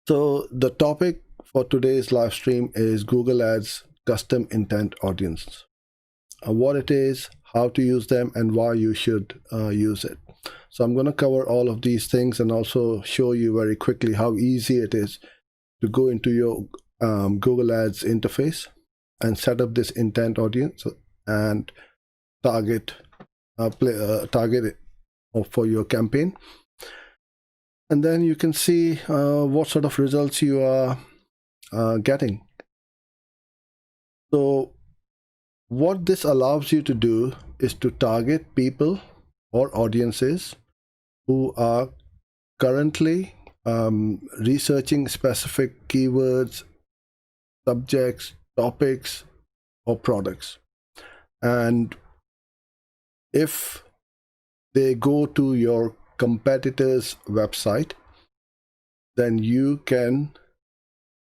So the topic for today's live stream is Google Ads custom intent audience. What it is, how to use them, and why you should use it. So I'm going to cover all of these things and also show you very quickly how easy it is to go into your Google Ads interface and set up this intent audience and target it for your campaign. And then you can see what sort of results you are getting. So what this allows you to do is to target people or audiences who are currently researching specific keywords, subjects, topics, or products. And if they go to your competitor's website, then you can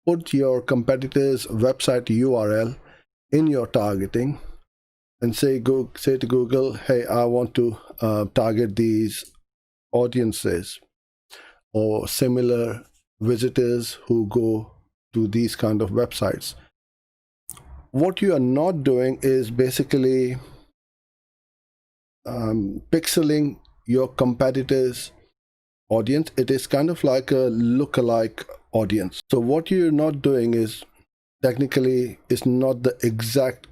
put your competitor's website URL in your targeting and say to Google, hey, I want to target these audiences or similar visitors who go to these kind of websites. What you are not doing is basically pixeling your competitors' audience. It is kind of like a lookalike audience. So what you're not doing is technically is not the exact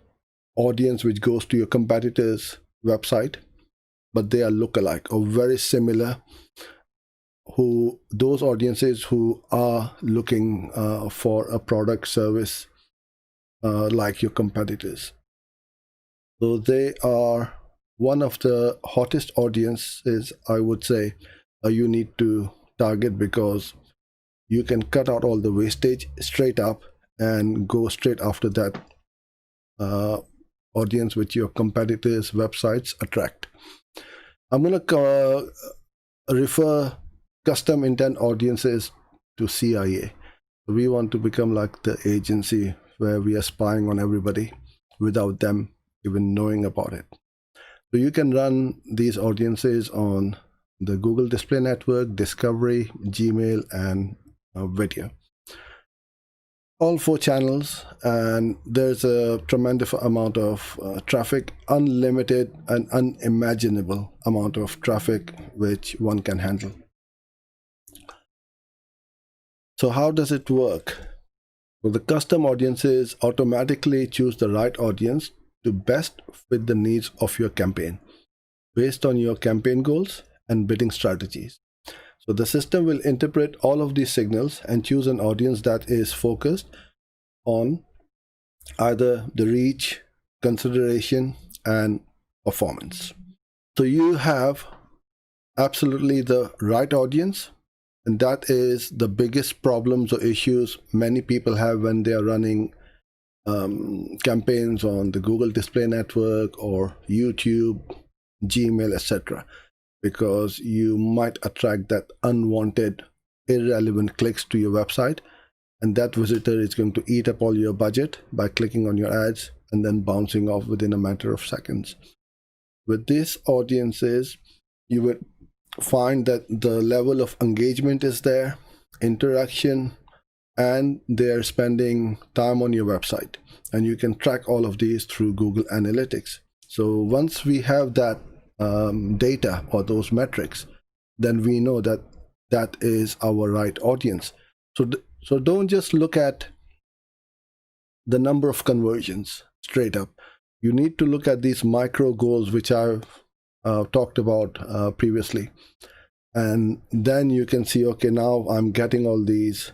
audience which goes to your competitor's website, but they are lookalike or very similar, those audiences who are looking for a product service like your competitors. So they are one of the hottest audiences, I would say, you need to target, because you can cut out all the wastage straight up and go straight after that audience which your competitors' websites attract. I'm going to refer custom intent audiences to CIA. We want to become like the agency where we are spying on everybody without them even knowing about it. So you can run these audiences on the Google Display Network, Discovery, Gmail, and video. All 4 channels, and there's a tremendous amount of traffic, unlimited and unimaginable amount of traffic which one can handle. So how does it work? Well, the custom audiences automatically choose the right audience to best fit the needs of your campaign based on your campaign goals and bidding strategies. So the system will interpret all of these signals and choose an audience that is focused on either the reach, consideration, and performance. So you have absolutely the right audience, and that is the biggest problems or issues many people have when they are running campaigns on the Google Display Network or YouTube, Gmail, etc. Because you might attract that unwanted, irrelevant clicks to your website, and that visitor is going to eat up all your budget by clicking on your ads and then bouncing off within a matter of seconds. With these audiences, you would find that the level of engagement is there, interaction, and they're spending time on your website, and you can track all of these through Google Analytics. So once we have that data or those metrics, then we know that that is our right audience. So don't just look at the number of conversions straight up. You need to look at these micro goals which I've talked about previously, and then you can see, okay, now I'm getting all these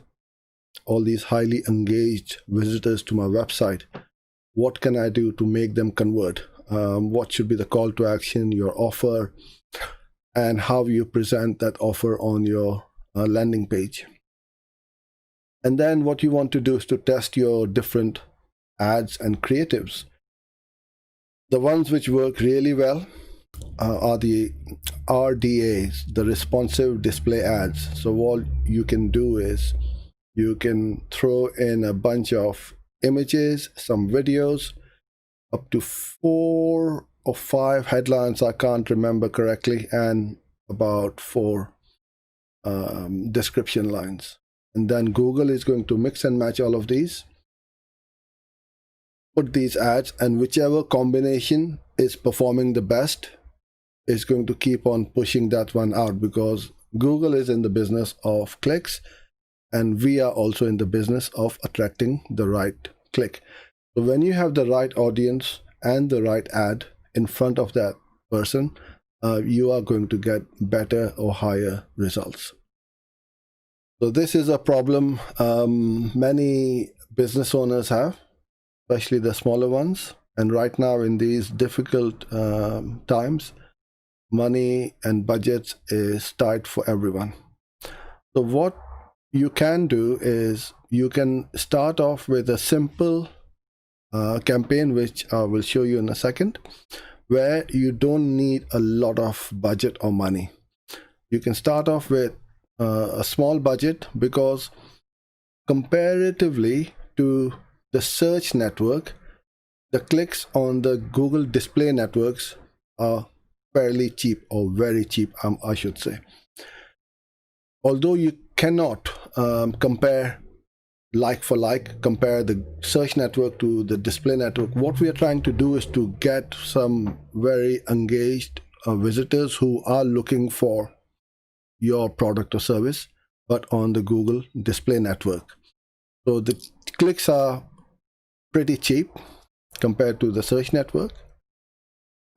highly engaged visitors to my website. What can I do to make them convert? What should be the call to action, your offer, and how you present that offer on your landing page. And then what you want to do is to test your different ads and creatives. The ones which work really well are the RDAs, the responsive display ads. So what you can do is you can throw in a bunch of images, some videos, up to 4 or 5 headlines, I can't remember correctly, and about 4 description lines. and then Google is going to mix and match all of these, put these ads, and whichever combination is performing the best is going to keep on pushing that one out, because Google is in the business of clicks and we are also in the business of attracting the right click. So when you have the right audience and the right ad in front of that person, you are going to get better or higher results. So this is a problem many business owners have, especially the smaller ones. And right now in these difficult times, money and budgets is tight for everyone. So what you can do is you can start off with a simple campaign, which I will show you in a second, where you don't need a lot of budget or money. You can start off with a small budget, because comparatively to the search network, the clicks on the Google display networks are fairly cheap, or very cheap, I should say. Although you cannot compare like for like, compare the search network to the display network, what we are trying to do is to get some very engaged visitors who are looking for your product or service, but on the Google display network. So the clicks are pretty cheap compared to the search network,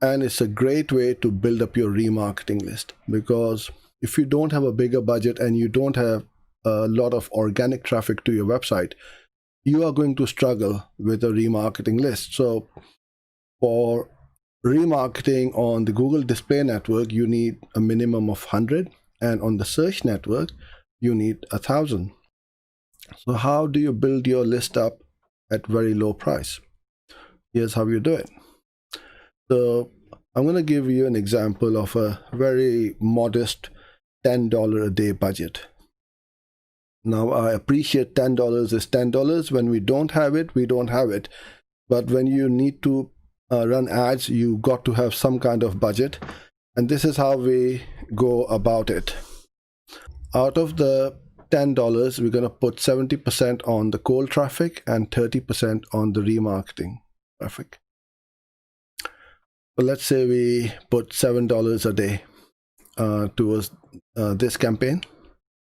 and it's a great way to build up your remarketing list, because if you don't have a bigger budget and you don't have a lot of organic traffic to your website, you are going to struggle with a remarketing list. So for remarketing on the Google display network, you need a minimum of 100, and on the search network you need 1,000. So how do you build your list up at very low price? Here's how you do it. So I'm going to give you an example of a very modest $10 a day budget. Now, I appreciate $10 is $10. When we don't have it, we don't have it. But when you need to run ads, you got to have some kind of budget. And this is how we go about it. Out of the $10, we're going to put 70% on the cold traffic and 30% on the remarketing traffic. So let's say we put $7 a day towards this campaign,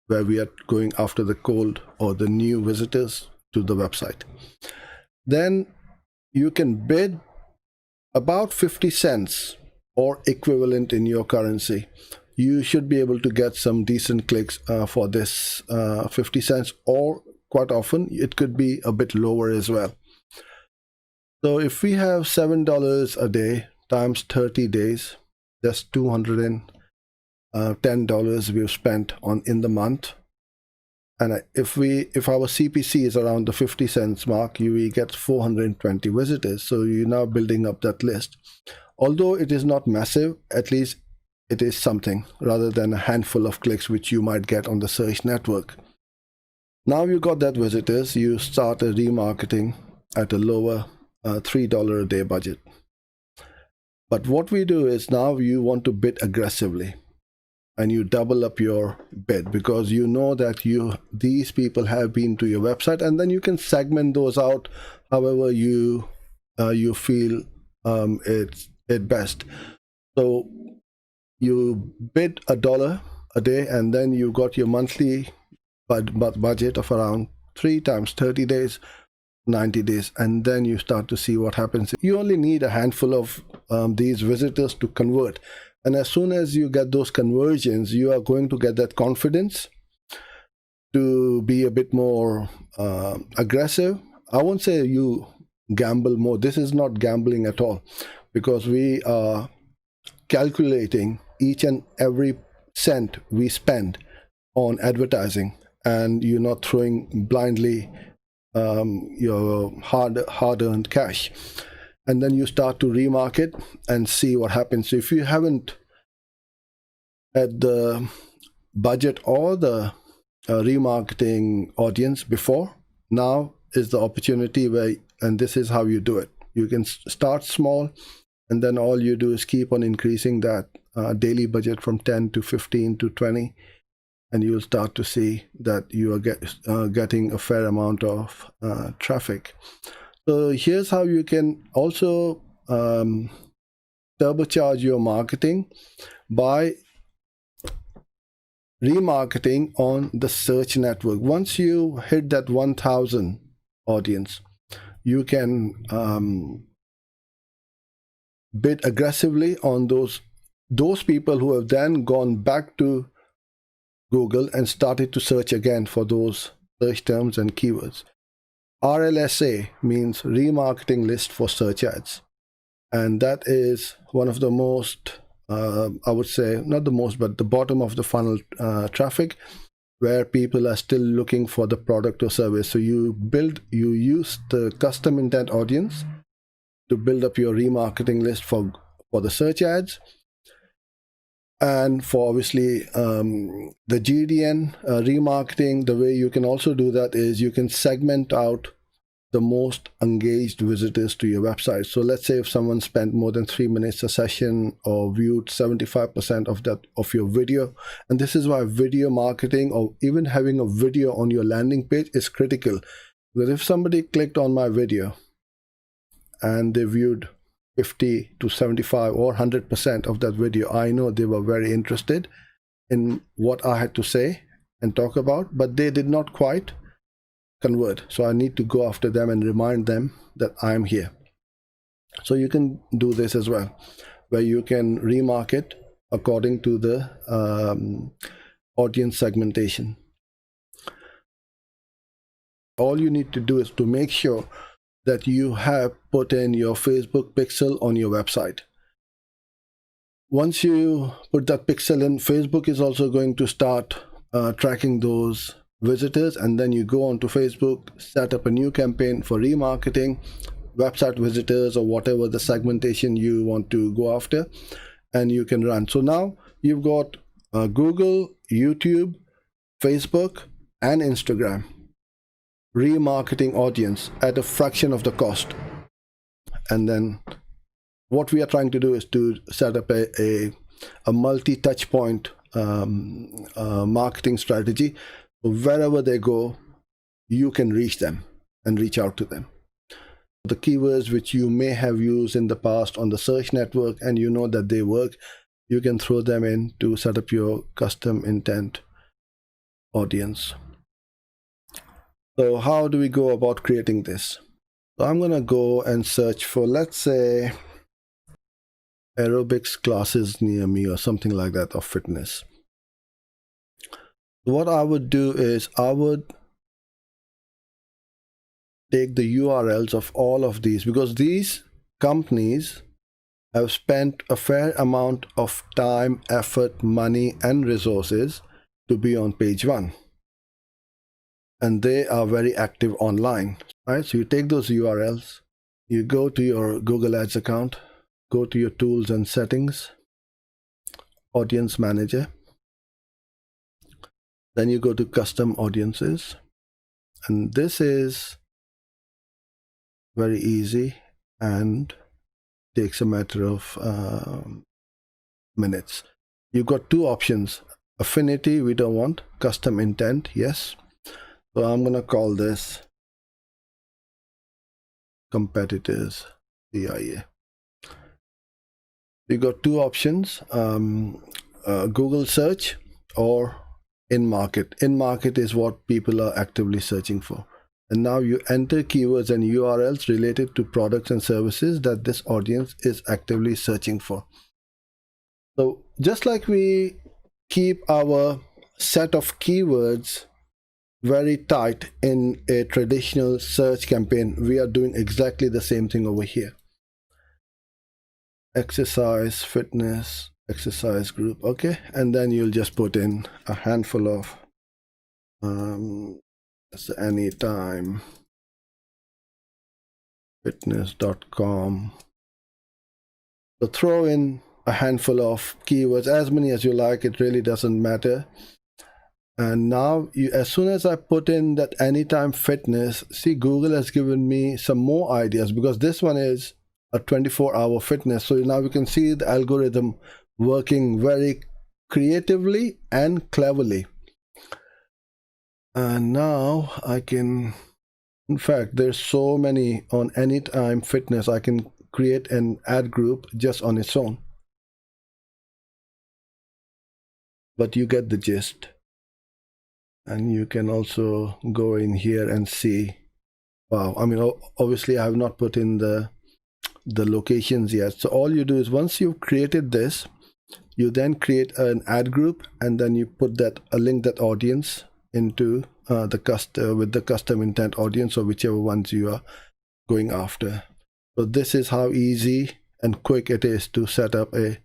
where we are going after the cold or the new visitors to the website. Then you can bid about 50 cents or equivalent in your currency. You should be able to get some decent clicks for this 50 cents, or quite often it could be a bit lower as well. So if we have $7 a day times 30 days, that's $210 we've spent on in the month. And if our CPC is around the 50 cents mark, we get 420 visitors. So you're now building up that list. Although it is not massive, at least it is something, rather than a handful of clicks which you might get on the search network. Now you got that visitors, you start a remarketing at a lower $3 a day budget. But what we do is, now you want to bid aggressively, and you double up your bid, because you know that these people have been to your website, and then you can segment those out however you feel it's best. So you bid $1 a day, and then you got your monthly budget of around 3 times 30 days, 90 days, and then you start to see what happens. You only need a handful of these visitors to convert, and as soon as you get those conversions, you are going to get that confidence to be a bit more aggressive. I won't say you gamble more. This is not gambling at all, because we are calculating each and every cent we spend on advertising, and you're not throwing blindly your hard-earned cash. And then you start to remarket and see what happens. So if you haven't had the budget or the remarketing audience before, now is the opportunity and this is how you do it. You can start small, and then all you do is keep on increasing that daily budget from 10 to 15 to 20, and you'll start to see that you are getting a fair amount of traffic. So here's how you can also turbocharge your marketing by remarketing on the search network. Once you hit that 1,000 audience, you can bid aggressively on those people who have then gone back to Google and started to search again for those search terms and keywords. RLSA means remarketing list for search ads, and that is one of the most I would say, not the most, but the bottom of the funnel traffic, where people are still looking for the product or service. So you use the custom intent audience to build up your remarketing list for the search ads. And for obviously the GDN remarketing, the way you can also do that is you can segment out the most engaged visitors to your website. So let's say if someone spent more than 3 minutes a session or viewed 75% of your video, and this is why video marketing or even having a video on your landing page is critical. Because if somebody clicked on my video and they viewed 50 to 75 or 100% of that video, I know they were very interested in what I had to say and talk about, but they did not quite convert. So I need to go after them and remind them that I'm here. So you can do this as well, where you can remarket according to the audience segmentation. All you need to do is to make sure that you have put in your Facebook pixel on your website. Once you put that pixel in, Facebook is also going to start tracking those visitors, and then you go onto Facebook, set up a new campaign for remarketing website visitors or whatever the segmentation you want to go after, and you can run. So now you've got Google, YouTube, Facebook, and Instagram remarketing audience at a fraction of the cost. And then what we are trying to do is to set up a multi-touch point marketing strategy. Wherever they go, you can reach them and reach out to them. The keywords which you may have used in the past on the search network and you know that they work, you can throw them in to set up your custom intent audience. So how do we go about creating this? So I'm gonna go and search for, let's say, aerobics classes near me or something like that, or fitness. What I would do is I would take the URLs of all of these, because these companies have spent a fair amount of time, effort, money, and resources to be on page one. And they are very active online, right? So you take those URLs, you go to your Google Ads account, go to your tools and settings, audience manager. Then you go to custom audiences, and this is very easy and takes a matter of minutes. You've got two options. Affinity, we don't want. Custom intent, yes. So I'm gonna call this competitors CIA. You got two options, Google search or in-market. In-market is what people are actively searching for. And now you enter keywords and URLs related to products and services that this audience is actively searching for. So just like we keep our set of keywords very tight in a traditional search campaign, we are doing exactly the same thing over here. Exercise, fitness, exercise group, okay, and then you'll just put in a handful of anytime fitness.com. So throw in a handful of keywords, as many as you like, it really doesn't matter. And now as soon as I put in that anytime fitness, see, Google has given me some more ideas, because this one is a 24-hour fitness. So now we can see the algorithm working very creatively and cleverly. And now I can, in fact, there's so many on Anytime Fitness. I can create an ad group just on its own. But you get the gist. And you can also go in here and see. Wow, I mean, obviously I have not put in the locations yet. So all you do is once you've created this, you then create an ad group, and then you put that link that audience into with the custom intent audience, or whichever ones you are going after. So this is how easy and quick it is to set up a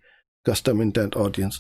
custom intent audience.